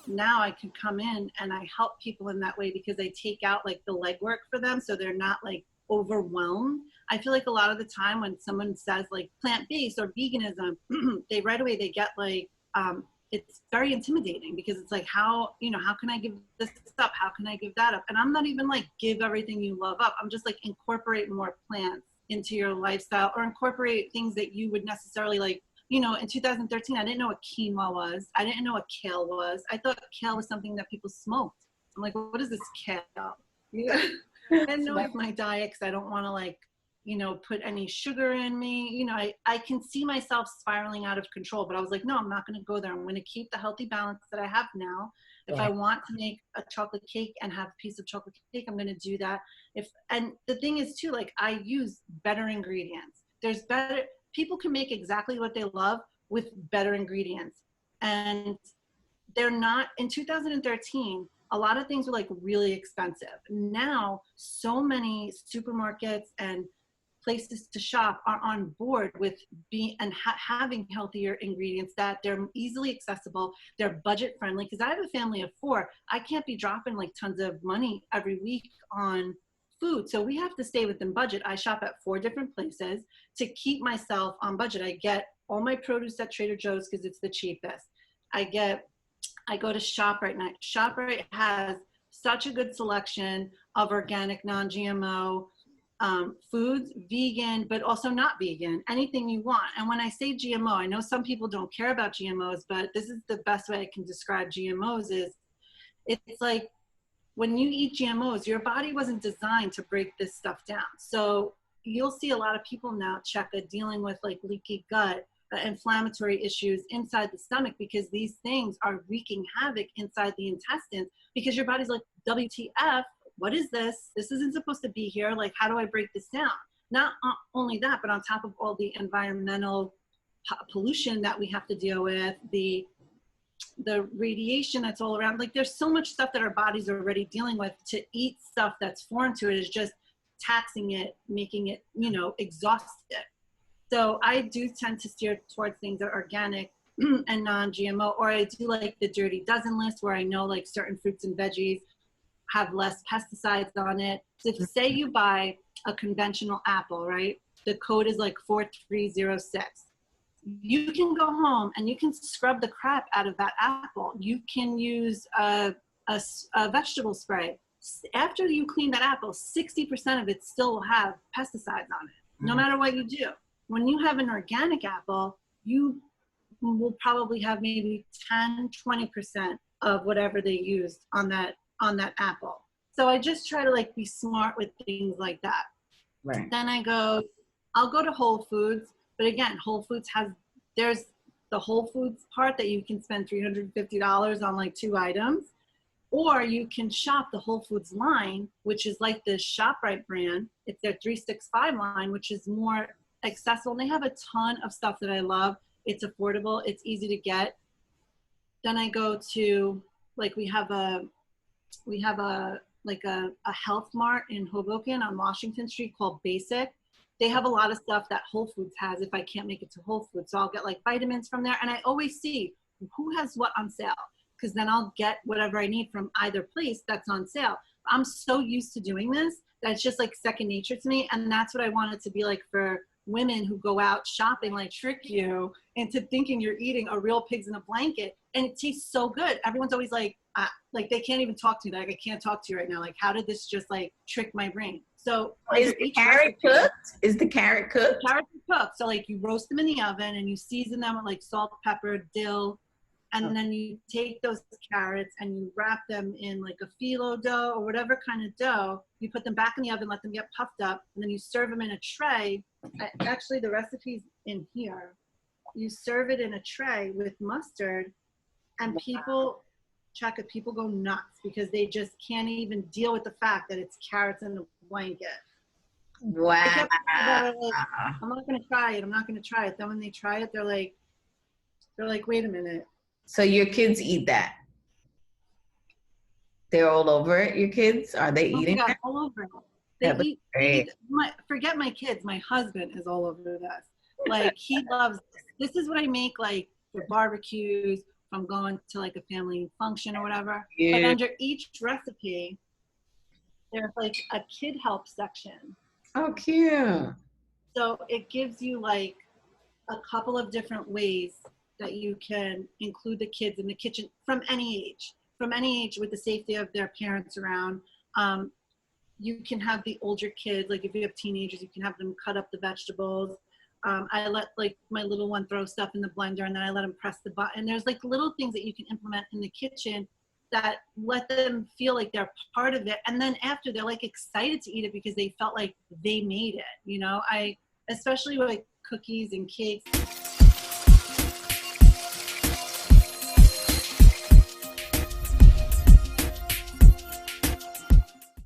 now I can come in and I help people in that way because I take out like the legwork for them so they're not like overwhelmed. I feel like a lot of the time when someone says like plant-based or veganism, they right away they get like it's very intimidating because it's like how can I give this up? How can I give that up? And I'm not even like give everything you love up. I'm just like incorporate more plants into your lifestyle or incorporate things that you would necessarily like. In 2013, I didn't know what quinoa was. I didn't know what kale was. I thought kale was something that people smoked. I'm like, what is this kale? I didn't know it's my diet because I don't want to like, put any sugar in me. I can see myself spiraling out of control, but I was like, no, I'm not going to go there. I'm going to keep the healthy balance that I have now. If I want to make a chocolate cake and have a piece of chocolate cake, I'm going to do that. And the thing is too, like I use better ingredients. People can make exactly what they love with better ingredients. And they're not, in 2013, a lot of things were like really expensive. Now, so many supermarkets and places to shop are on board with having healthier ingredients that they're easily accessible, they're budget friendly. Because I have a family of 4, I can't be dropping like tons of money every week on food. So we have to stay within budget. I shop at 4 different places to keep myself on budget. I get all my produce at Trader Joe's because it's the cheapest. I go to ShopRite now. ShopRite has such a good selection of organic, non-GMO foods, vegan, but also not vegan, anything you want. And when I say GMO, I know some people don't care about GMOs, but this is the best way I can describe GMOs is it's like, when you eat GMOs, your body wasn't designed to break this stuff down. So you'll see a lot of people now, Checka, dealing with like leaky gut, inflammatory issues inside the stomach because these things are wreaking havoc inside the intestines because your body's like, WTF, what is this? This isn't supposed to be here. Like, how do I break this down? Not only that, but on top of all the environmental pollution that we have to deal with, the radiation that's all around, like there's so much stuff that our bodies are already dealing with. To eat stuff that's foreign to it is just taxing it, making it, exhausted. So I do tend to steer towards things that are organic and non-GMO, or I do like the Dirty Dozen list where I know like certain fruits and veggies have less pesticides on it. So if say you buy a conventional apple, right? The code is like 4306. You can go home and you can scrub the crap out of that apple. You can use a vegetable spray. After you clean that apple, 60% of it still will have pesticides on it, no matter what you do. When you have an organic apple, you will probably have maybe 10, 20% of whatever they used on that apple. So I just try to like be smart with things like that. Right. Then I'll go to Whole Foods. But again, Whole Foods there's the Whole Foods part that you can spend $350 on like 2 items, or you can shop the Whole Foods line, which is like the ShopRite brand. It's their 365 line, which is more accessible. And they have a ton of stuff that I love. It's affordable. It's easy to get. Then I go to, like, we have a health mart in Hoboken on Washington Street called Basic. They have a lot of stuff that Whole Foods has if I can't make it to Whole Foods. So I'll get like vitamins from there. And I always see who has what on sale, because then I'll get whatever I need from either place that's on sale. I'm so used to doing this that it's just like second nature to me. And that's what I want it to be like for women who go out shopping, like trick you into thinking you're eating a real pigs in a blanket. And it tastes so good. Everyone's always like they can't even talk to me. Like, I can't talk to you right now. Like, how did this just like trick my brain? So is the carrot cooked? Is the carrot cooked? The carrots are cooked. So like you roast them in the oven and you season them with like salt, pepper, dill. And then you take those carrots and you wrap them in like a phyllo dough or whatever kind of dough. You put them back in the oven, let them get puffed up, and then you serve them in a tray. Actually, the recipe's in here. You serve it in a tray with mustard, and people go nuts because they just can't even deal with the fact that it's carrots in a blanket. Wow. I'm not going to try it. I'm not going to try it. Then when they try it, they're like, wait a minute. So your kids eat that? They're all over it, your kids? Are they eating it? All over it. Forget my kids. My husband is all over this. Like, he loves this. This is what I make, like, for barbecues from going to like a family function or whatever. But Yeah. under each recipe, there's like a kid help section. Oh, cute. So it gives you like a couple of different ways that you can include the kids in the kitchen from any age with the safety of their parents around. You can have the older kids, like if you have teenagers, you can have them cut up the vegetables. I let like my little one throw stuff in the blender and then I let him press the button. There's like little things that you can implement in the kitchen that let them feel like they're part of it. And then after, they're like excited to eat it because they felt like they made it. You know, especially with like cookies and cakes.